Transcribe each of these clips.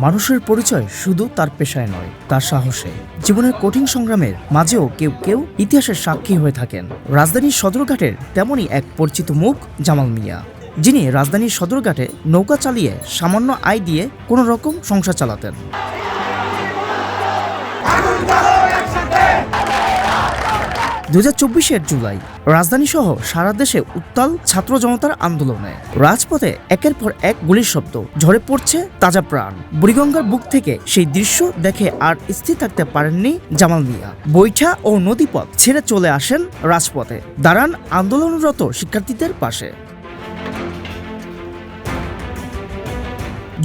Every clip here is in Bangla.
মানুষের পরিচয় শুধু তার পেশায় নয়, তার সাহসে। জীবনের কঠিন সংগ্রামের মাঝেও কেউ কেউ ইতিহাসের সাক্ষী হয়ে থাকেন। রাজধানীর সদরঘাটের তেমনই এক পরিচিত মুখ জামাল মিয়া, যিনি রাজধানীর সদরঘাটে নৌকা চালিয়ে সামান্য আয় দিয়ে কোনো রকম সংসার চালাতেন। 2024 জুলাই রাজধানী সহ সারা দেশে উত্তাল ছাত্র জনতার আন্দোলনে রাজপথে একের পর এক গুলির শব্দ, ঝরে পড়ছে তাজা প্রাণ। বুড়িগঙ্গার বুক থেকে সেই দৃশ্য দেখে আর স্থির থাকতে পারেননি জামাল মিয়া। বৈঠা ও নদীপথ ছেড়ে চলে আসেন রাজপথে, দাঁড়ান আন্দোলনরত শিক্ষার্থীদের পাশে।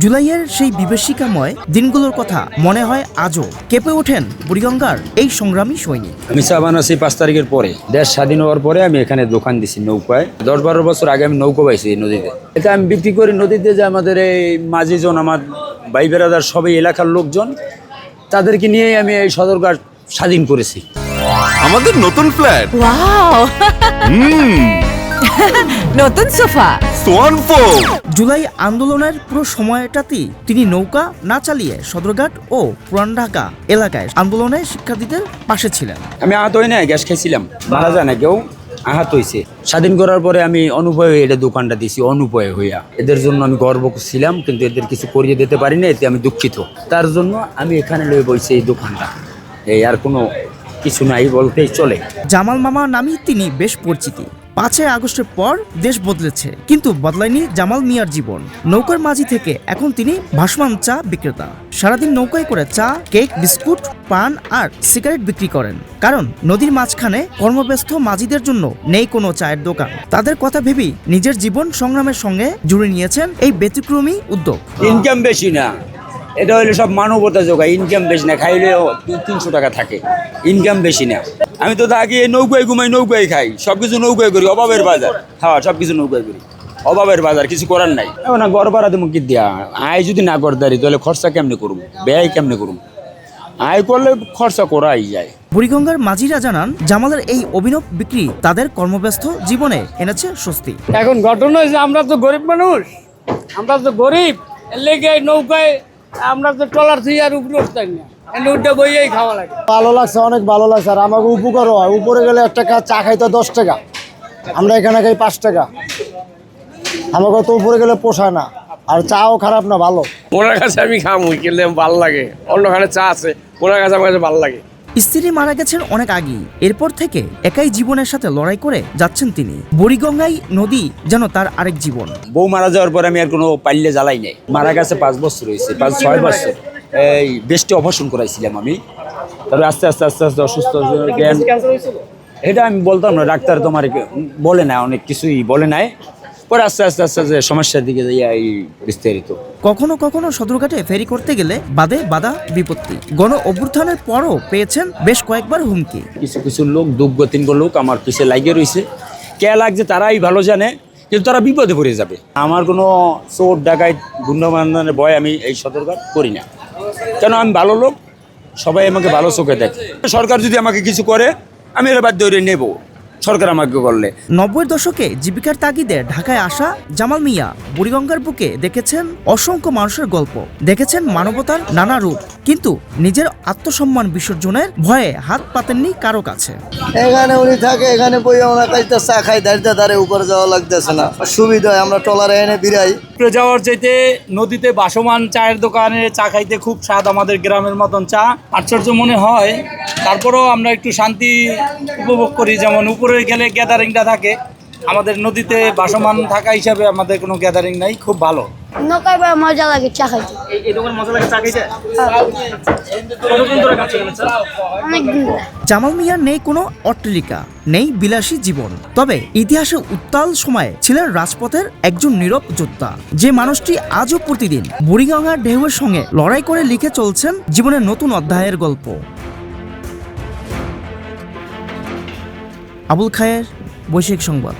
জুলাইয়ের সেই বিভীষিকাময় দিনগুলোর কথা মনে হয় আজও। কেঁপে ওঠেন বুড়িগঙ্গার এই সংগ্রামী সৈনিক। আমি সাবান আছি 5 তারিখের পরে, দেশ স্বাধীন হওয়ার পরে আমি এখানে দোকান দিছি নৌকায়। 10-12 বছর আগে আমি নৌকা পাইছি এই নদীতে। এটা আমি বিক্রি করি নদীতে, যে আমাদের এই মাঝিজন, আমার ভাই বেড়াদার, সবাই এলাকার লোকজন, তাদেরকে নিয়েই আমি এই সদরঘাট স্বাধীন করেছি। আমাদের নতুন ফ্ল্যাট, ওয়াও নতুন সোফা, সোয়ান ফোম। জুলাই আন্দোলনের পুরো সময়টাতেই তিনি নৌকা না চালিয়ে সদরঘাট ও পুরান ঢাকা এলাকায় আন্দোলনে শিক্ষার্থীদের পাশে ছিলেন। আমি আহত হই না, গ্যাস খাইছিলাম, মারা যায় না কেউ, আহত হয়েছে। স্বাধীন করার পরে আমি অনুপয় হয়ে এটা দোকানটা দিছি, অনুপয় হইয়া। এদের জন্য আমি গর্ব ছিলাম, কিন্তু এদের কিছু করিয়ে দিতে পারি না, এতে আমি দুঃখিত। তার জন্য আমি এখানে লয়ে বইছি এই দোকানটা। এই আর কোনো কিছু নাই বলতেই চলে। জামাল মামা নামেই তিনি বেশ পরিচিতি। 5 আগস্টের পর দেশ বদলেছে, কিন্তু বদলায়নি জামাল মিয়ার জীবন। নৌকার মাঝি থেকে এখন তিনি ভাসমান চা বিক্রেতা। সারাদিন নৌকায় করে চা, কেক, বিস্কুট, পান আর সিগারেট বিক্রি করেন। কারণ নদীর মাঝখানে কর্মব্যস্ত মাঝিদের জন্য নেই কোনো চায়ের দোকান। তাদের কথা ভেবেই নিজের জীবন সংগ্রামের সঙ্গে জুড়ে নিয়েছেন এই ব্যতিক্রমী উদ্যোগ। ইনকাম বেশি না, এটা হইলে সব মানবতা যোগায়। ইনকাম বেশি না, খাইলেও 200-300 টাকা থাকে, ইনকাম বেশি না। আমি তো আগে নৌকায় ঘুমাই, নৌকায় খাই, সবকিছু নৌকায় করি। অভাবের বাজার, হ্যাঁ সবকিছু নৌকায় করি, অভাবের বাজার, কিছু করার নাই। এখন গড় ভাড়া দেবো কি দেয়া? আয় যদি না করতারি তাহলে খরচা কেমনে করবো, ব্যয় কেমনে করবো? আয় করলে খরচা করাই যায়। বুড়িগঙ্গার মাঝিরা জানান, জামালের এই অভিনব বিক্রি তাদের কর্মব্যস্ত জীবনে এনেছে স্বস্তি। এখন ঘটনা হয়েছে, আমরা তো গরিব মানুষ, আমরা তো গরিব, এর লেগে নৌকায় আমরা তো ট্রলার থেকে আর উপরে উঠতাম না, উঠে বইয়েই খাওয়া লাগে। ভালো লাগছে, অনেক ভালো লাগছে। আর আমাকে উপকার হয়, উপরে গেলে 1 টাকা চা খাইতে 10 টাকা, আমরা এখানে খাই 5 টাকা। আমাকে তো উপরে গেলে পোষায় না, আর চাও খারাপ না, ভালো। ওনার কাছে আমি খামু, কিনলে ভালো লাগে। অন্যখানে চা আছে, ওনার কাছে আমার কাছে ভালো লাগে। স্ত্রী মারা গেছেন অনেক আগেই। এরপর থেকে একাই জীবনের সাথে লড়াই করে যাচ্ছেন তিনি। বুড়িগঙ্গাই নদী যেন তার আরেক জীবন। বউ মারা যাওয়ার পরে আমি আর কোনো পাইলে জ্বালাই নাই। মারা গেছে 5 বছর হয়েছে, 5-6 বছর। এই বেস্টে অপারেশন করাইছিলাম আমি। তারপরে আস্তে আস্তে আস্তে আস্তে অসুস্থ জ্ঞান, এটা আমি বলতাম না, ডাক্তার তোমার বলে না, অনেক কিছুই বলে নাই। পরে আস্তে আস্তে আস্তে আস্তে সমস্যার দিকে যাইয়া এই বিস্তারিত। কখনো কখনো সদরঘাটে ফেরি করতে গেলে বাধা বিপত্তি। গণ অভ্যুত্থানের পরও পেয়েছেন বেশ কয়েকবার হুমকি। কিছু কিছু লোক, 2-3 লোক আমার পিছে লাগিয়ে রয়েছে। কে লাগছে তারাই ভালো জানে, কিন্তু তারা বিপদে পড়ে যাবে। আমার কোনো চোর ডাকাত গুন্ডামান্ডানের ভয় আমি এই সদরঘাট করি না, কেন আমি ভালো লোক, সবাই আমাকে ভালো চোখে দেখে। সরকার যদি আমাকে কিছু করে আমি এর বাধ্য হয়ে নেব, সরকার আমাকে করলে। 90-এর দশকে জীবিকার তাগিদে ঢাকায় আসা জামাল মিয়া বুড়িগঙ্গার বুকে দেখেছেন অসংখ্য মানুষের গল্প, দেখেছেন মানবতার নানা রূপ, কিন্তু নিজের আত্মসম্মান বিসর্জনের ভয়ে হাত পাতেননি কারো কাছে। এখানে উনি থাকে, এখানে বই ওনার কাছে চা খাই, দাঁড়িয়ে দাঁড়ে উপরে যাওয়া লাগতেছে না, সুবিধা হয়। আমরা ট্রলারে এনে বিরাই। উপরে যাওয়ার চাইতে নদীতে ভাসমান চায়ের দোকানে চা খাইতে খুব স্বাদ, আমাদের গ্রামের মতন চা। আশ্চর্য মনে হয়, তারপরেও আমরা একটু শান্তি উপভোগ করি। যেমন উপরে গেলে গ্যাদারিংটা থাকে, আমাদের নদীতে ভাসমান থাকা হিসাবে আমাদের কোনো গ্যাদারিং নাই, খুব ভালো। নৌকায় বেড়া মজা লাগে চা খাইতে। এই দোকান মজা লাগে চা খাইতে? অনেকদিন ধরে। জামাল মিয়ার নেই কোনো অট্টালিকা, নেই বিলাসী জীবন, তবে ইতিহাসে উত্তাল সময়ে ছিলেন রাজপথের একজন নীরব যোদ্ধা। যে মানুষটি আজও প্রতিদিন বুড়িগঙ্গার ঢেউয়ের সঙ্গে লড়াই করে লিখে চলছেন জীবনের নতুন অধ্যায়ের গল্প। আবুল খায়ের, বৈশ্বিক সংবাদ।